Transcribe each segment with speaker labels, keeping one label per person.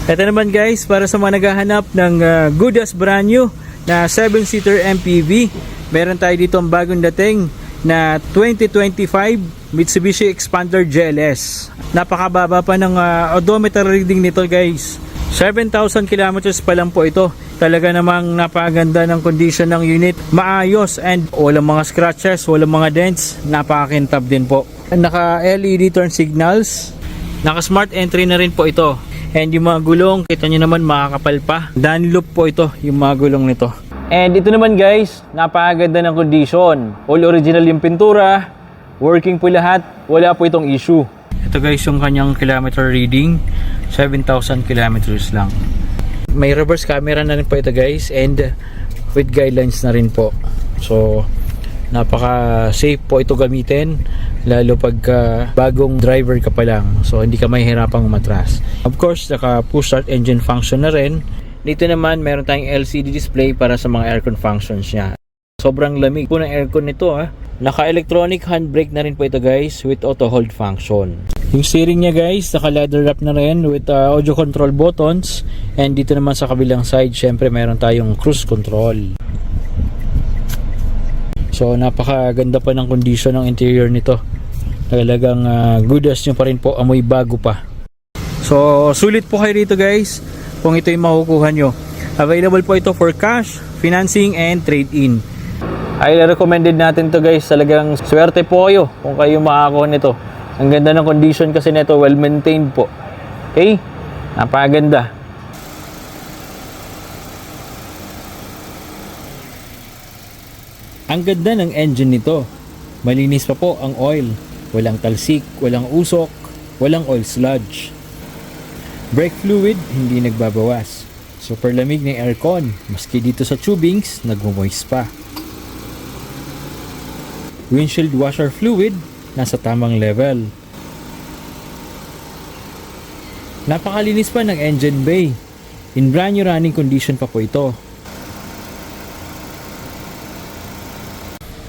Speaker 1: Ito naman guys, para sa mga naghahanap ng good as brand new na 7-seater MPV, meron tayo dito ang bagong dating na 2025 Mitsubishi Xpander GLS. Napakababa pa ng odometer reading nito guys. 7,000 kilometers pa lang po ito. Talaga namang napakaganda ng condition ng unit. Maayos and walang mga scratches, walang mga dents. Napakakintab din po. Naka LED turn signals. Naka smart entry na rin po ito. And yung mga gulong, kita nyo naman makakapal pa. Dunlop po ito, yung mga gulong nito. And ito naman guys, napakaganda ng condition. All original yung pintura. Working po lahat. Wala po itong issue. Ito guys yung kanyang kilometer reading. 7,000 kilometers lang. May reverse camera na rin po ito guys. And with guidelines na rin po. So napaka safe po ito gamitin, lalo pag bagong driver ka pa lang, so hindi ka mahihirapang umatras. Of course, naka push start engine function na rin. Dito naman meron tayong LCD display para sa mga aircon functions nya. Sobrang lamig po ng aircon nito Naka electronic handbrake na rin po ito guys, with auto hold function. Yung steering nya guys, naka leather wrap na rin with audio control buttons. And dito naman sa kabilang side, syempre meron tayong cruise control. So napakaganda pa ng condition ng interior nito. Talagang good as nyo pa rin po, amoy bago pa. So sulit po kayo dito guys kung ito yung makukuha nyo. Available po ito for cash, financing, and trade-in. Highly recommended natin to guys. Talagang swerte po kayo kung kayo makakuha nito. Ang ganda ng condition kasi nito, well maintained po. Okay? Napakaganda. Ang ganda ng engine nito. Malinis pa po ang oil. Walang talsik, walang usok, walang oil sludge. Brake fluid, hindi nagbabawas. Super lamig ng aircon. Maski dito sa tubings, nagmo-moist pa. Windshield washer fluid, nasa tamang level. Napakalinis pa ng engine bay. In brand new running condition pa po ito.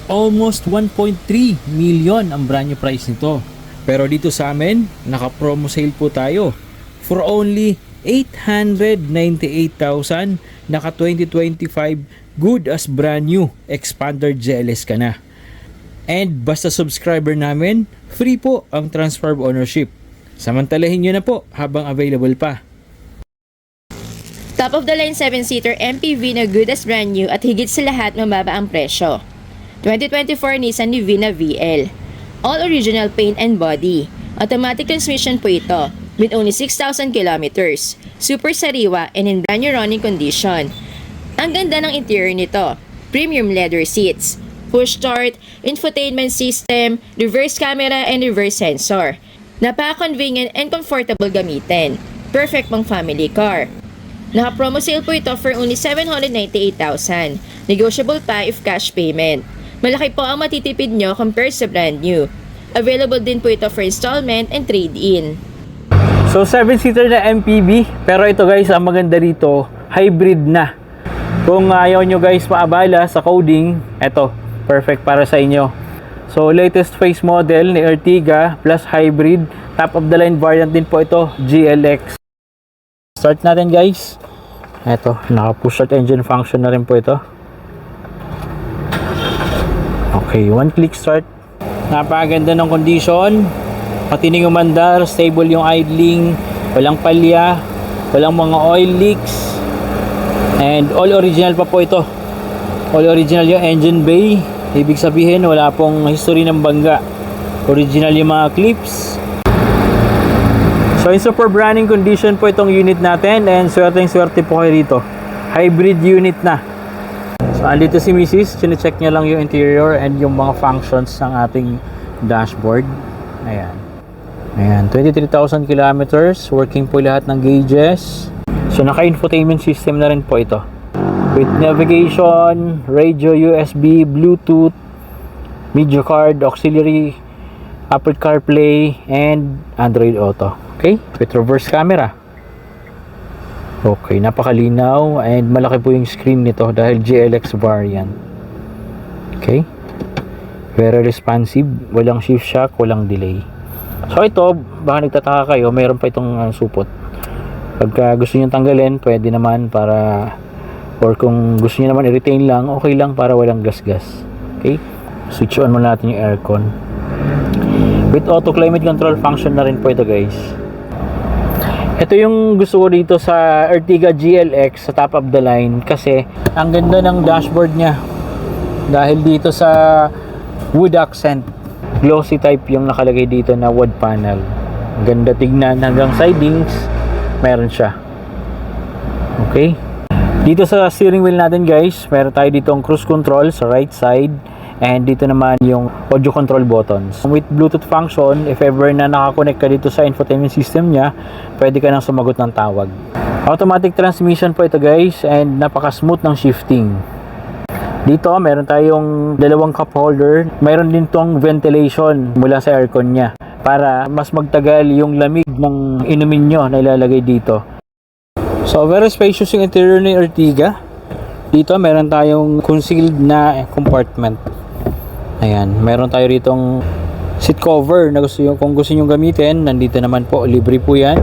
Speaker 1: Almost 1.3 million ang brand new price nito. Pero dito sa amin, naka-promo sale po tayo. For only 898,000, naka 2025 good as brand new Xpander GLS ka na. And basta subscriber namin, free po ang transfer of ownership. Samantalahin nyo na po habang available pa.
Speaker 2: Top of the line 7-seater MPV na good as brand new at higit sa lahat mababa ang presyo. 2024 Nissan Navina VL. All original paint and body. Automatic transmission po ito with only 6,000 kilometers. Super sariwa and in brand new running condition. Ang ganda ng interior nito. Premium leather seats. Push start, infotainment system, reverse camera and reverse sensor. Napaka-convenient and comfortable gamitin. Perfect pang family car. Naka-promo sale po ito for only 798,000. Negotiable pa if cash payment. Malaki po ang matitipid nyo compared sa brand new. Available din po ito for installment and trade-in.
Speaker 1: So 7-seater na MPV, pero ito guys, ang maganda dito, hybrid na. Kung ayaw nyo guys maabala sa coding, ito, perfect para sa inyo. So latest face model ni Ertiga plus hybrid, top of the line variant din po ito, GLX. Start natin guys. Ito, naka-push start engine function na rin po ito. Okay, one click start. Napakaganda ng condition. Patining umandar, stable yung idling, walang palya, walang mga oil leaks. And all original pa po ito. All original yung engine bay. Ibig sabihin, wala pong history ng bangga. Original yung mga clips. So in super running condition po itong unit natin. And swerte po kayo rito. Hybrid unit na. So andito si Mrs. Chine-check niya lang yung interior and yung mga functions ng ating dashboard. Ayan. Ayan, 23,000 kilometers. Working po lahat ng gauges. So naka-infotainment system na rin po ito. With navigation, radio, USB, Bluetooth, media card, auxiliary, Apple CarPlay, and Android Auto. Okay? With reverse camera. Okay, napakalinaw and malaki po yung screen nito dahil GLX variant. Okay? Very responsive, walang shift shock, walang delay. So ito, baka nagtataka kayo, mayroon pa itong supot. Pagka gusto niyo tanggalin, pwede naman para, or kung gusto niyo naman i-retain lang, okay lang para walang gas-gas. Okay? Switch on muna natin yung aircon. With auto climate control function na rin po ito, guys. Ito yung gusto ko dito sa Ertiga GLX sa top of the line kasi ang ganda ng dashboard niya dahil dito sa wood accent, glossy type yung nakalagay dito na wood panel. Ang ganda tignan, hanggang sidings meron siya. Okay, dito sa steering wheel natin, guys, meron tayo dito ang cruise control sa right side. And dito naman yung audio control buttons. With Bluetooth function, if ever na nakakonect ka dito sa infotainment system niya, pwede ka nang sumagot ng tawag. Automatic transmission po ito, guys, and napaka-smooth ng shifting. Dito, meron tayong dalawang cup holder. Meron din tong ventilation mula sa aircon niya para mas magtagal yung lamig ng inumin nyo na ilalagay dito. So, very spacious yung interior ni Ertiga. Dito, meron tayong concealed na compartment. Ayan, meron tayo ritong seat cover na kung gusto nyo gamitin. Nandito naman po, libre po yan.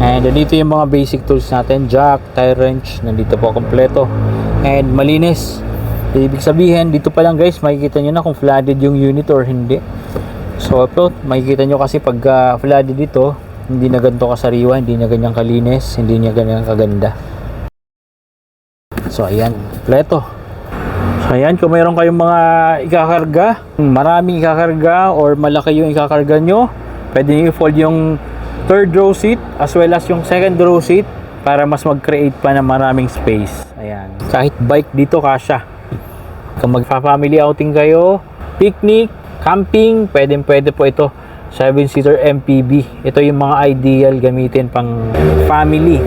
Speaker 1: And nandito yung mga basic tools natin, jack, tire wrench, nandito po kompleto. And malinis. Ibig sabihin, dito pa lang, guys, makikita nyo na kung flooded yung unit or hindi. So ito, makikita nyo kasi pag flooded dito, hindi na ganito kasariwa, hindi na ganyang kalinis, hindi niya ganyang kaganda. So ayan, kompleto. So ayan, kung mayroon kayong mga ikakarga, maraming ikakarga or malaki yung ikakarga nyo, pwede nyo i-fold yung third row seat as well as yung second row seat para mas mag-create pa ng maraming space. Ayan, kahit bike dito kasya. Kung magpa-family outing kayo, picnic, camping, pwede po ito. 7-seater MPV. Ito yung mga ideal gamitin pang family.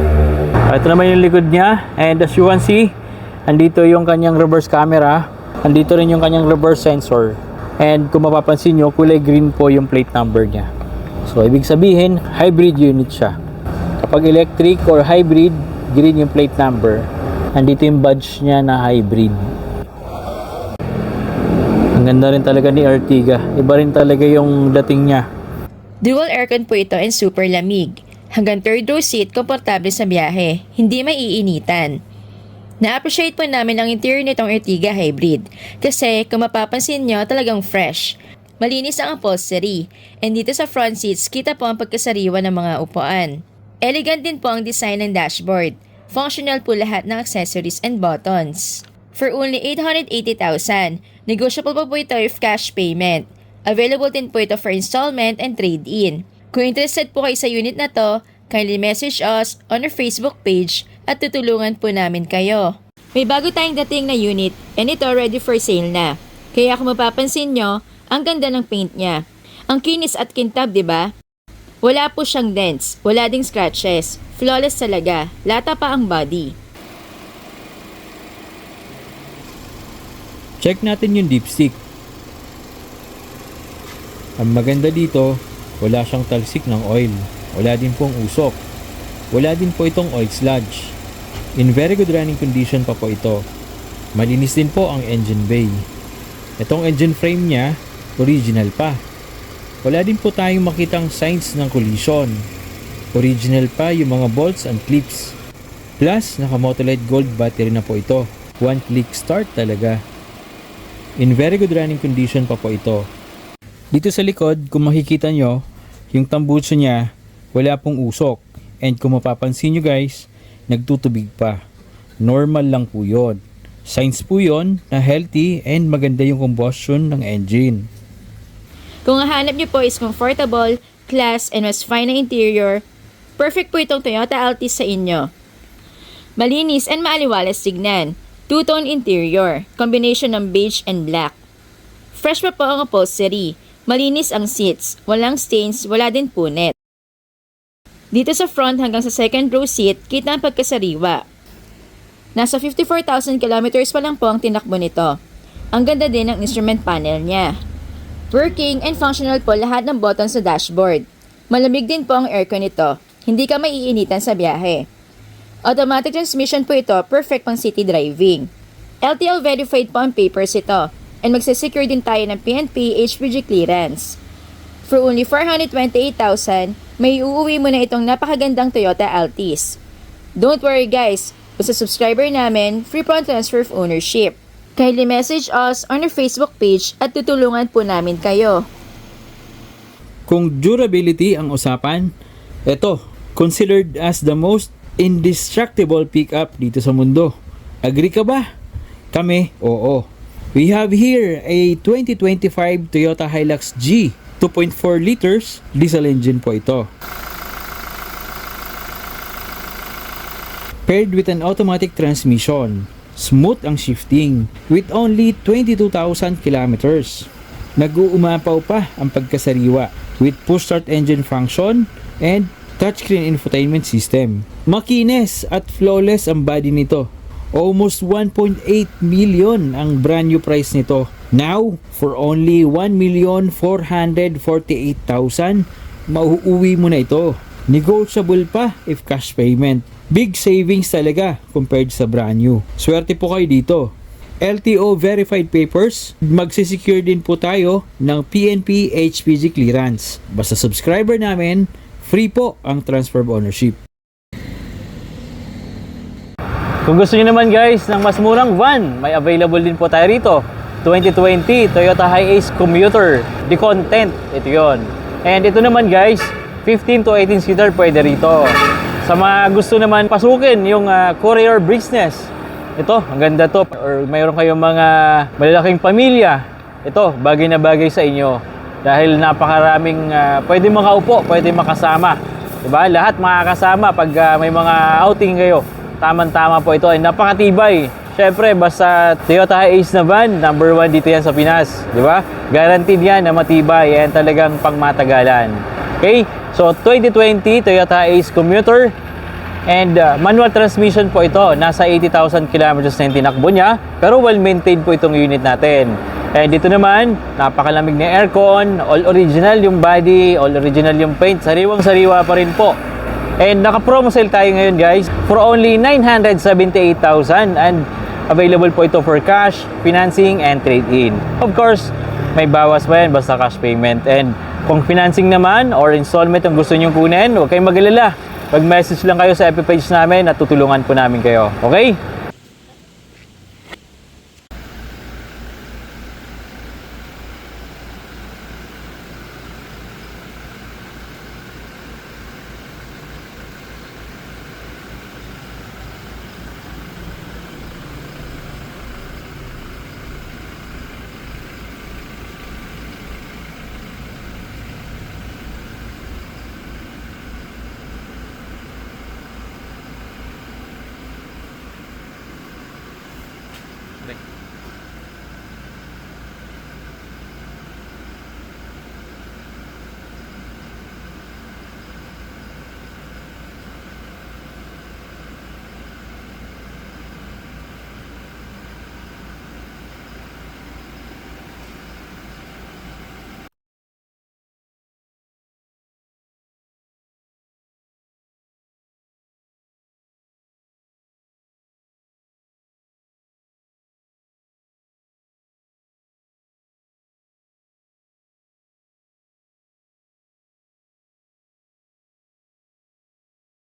Speaker 1: Ito naman yung likod niya, and as you can see, andito yung kanyang reverse camera, andito rin yung kanyang reverse sensor, and kung mapapansin nyo, kulay green po yung plate number niya. So ibig sabihin, hybrid unit siya. Kapag electric or hybrid, green yung plate number. Andito yung badge niya na hybrid. Ang ganda rin talaga ni Ertiga. Iba rin talaga yung dating niya.
Speaker 2: Dual aircon po ito and super lamig. Hanggang third row seat, komportable sa biyahe. Hindi maiinitan. Na-appreciate po namin ang interior nitong Ertiga Hybrid kasi kung mapapansin nyo, talagang fresh. Malinis ang upholstery, and dito sa front seats, kita po ang pagkasariwa ng mga upuan. Elegant din po ang design ng dashboard. Functional po lahat ng accessories and buttons. For only 880,000, negotiable pa po ito if cash payment. Available din po ito for installment and trade-in. Kung interested po kayo sa unit na to, kindly message us on our Facebook page at tutulungan po namin kayo. May bago tayong dating na unit and ito ready for sale na. Kaya kung mapapansin nyo, ang ganda ng paint niya. Ang kinis at kintab, di ba? Wala po siyang dents, wala ding scratches. Flawless talaga, lata pa ang body.
Speaker 1: Check natin yung dipstick. Ang maganda dito, wala siyang talsik ng oil. Wala din pong usok. Wala din po itong oil sludge. In very good running condition pa po ito. Malinis din po ang engine bay. Itong engine frame niya, original pa. Wala din po tayong makitang signs ng collision. Original pa yung mga bolts and clips. Plus, naka-Motolite Gold battery na po ito. One click start talaga. In very good running condition pa po ito. Dito sa likod, kung makikita nyo, yung tambutso niya, wala pong usok. And kung mapapansin nyo guys, nagtutubig pa. Normal lang po yun. Signs po yun na healthy and maganda yung combustion ng engine.
Speaker 2: Kung hahanap nyo po is comfortable, class, and mas fine na interior, perfect po itong Toyota Altis sa inyo. Malinis and maaliwalas tignan. Two-tone interior, combination ng beige and black. Fresh pa po ang upholstery. Malinis ang seats, walang stains, wala din punit. Dito sa front hanggang sa second row seat, kita ang pagkasariwa. Nasa 54,000 kilometers pa lang po ang tinakbo nito. Ang ganda din ng instrument panel niya. Working and functional po lahat ng buttons sa dashboard. Malamig din po ang aircon nito. Hindi ka maiinitan sa biyahe. Automatic transmission po ito, perfect pang city driving. LTL verified po ang papers ito. And magsasecure din tayo ng PNP HPG clearance. For only 428,000, may uuwi mo na itong napakagandang Toyota Altis. Don't worry guys, basta subscriber namin, free phone transfer of ownership. Kindly message us on our Facebook page at tutulungan po namin kayo.
Speaker 1: Kung durability ang usapan, ito, considered as the most indestructible pickup dito sa mundo. Agree ka ba? Kami, oo. We have here a 2025 Toyota Hilux G, 2.4 liters, diesel engine po ito. Paired with an automatic transmission, smooth ang shifting, with only 22,000 kilometers. Nag-uumapaw pa ang pagkasariwa with push-start engine function and touchscreen infotainment system. Makinis at flawless ang body nito. Almost 1.8 million ang brand new price nito. Now, for only 1,448,000, mauuwi mo na ito. Negotiable pa if cash payment. Big savings talaga compared sa brand new. Swerte po kayo dito. LTO verified papers, magsisecure din po tayo ng PNP HPG clearance. Basta subscriber namin, free po ang transfer of ownership. Kung gusto niyo naman guys ng mas murang van, may available din po tayo rito. 2020 Toyota Hiace Commuter, the content, ito yon. And ito naman guys, 15 to 18 seater pwede rito. Sa mga gusto naman pasukin yung courier business, ito, ang ganda to. Or mayroon kayong mga malalaking pamilya, ito, bagay na bagay sa inyo. Dahil napakaraming pwede makaupo, pwede makasama. Diba? Lahat makakasama pag may mga outing kayo. Tamang-tama po ito. Ay napakatibay. Siyempre, basta Toyota Hiace na van, number 1 dito yan sa Pinas. Diba? Guaranteed yan na matibay. Yan talagang pangmatagalan. Okay? So, 2020 Toyota Hiace Commuter. And manual transmission po ito. Nasa 80,000 kilometers na yung tinakbo niya. Pero well-maintained po itong unit natin. And dito naman, napakalamig na aircon. All original yung body. All original yung paint. Sariwang-sariwa pa rin po. And naka-promo sale tayo ngayon guys. For only 978,000. And available po ito for cash, financing, and trade-in. Of course, may bawas pa yan basta cash payment. And kung financing naman or installment ang gusto nyong kunin, huwag kayong mag-alala. Pag-message lang kayo sa FB page namin at tutulungan po namin kayo. Okay?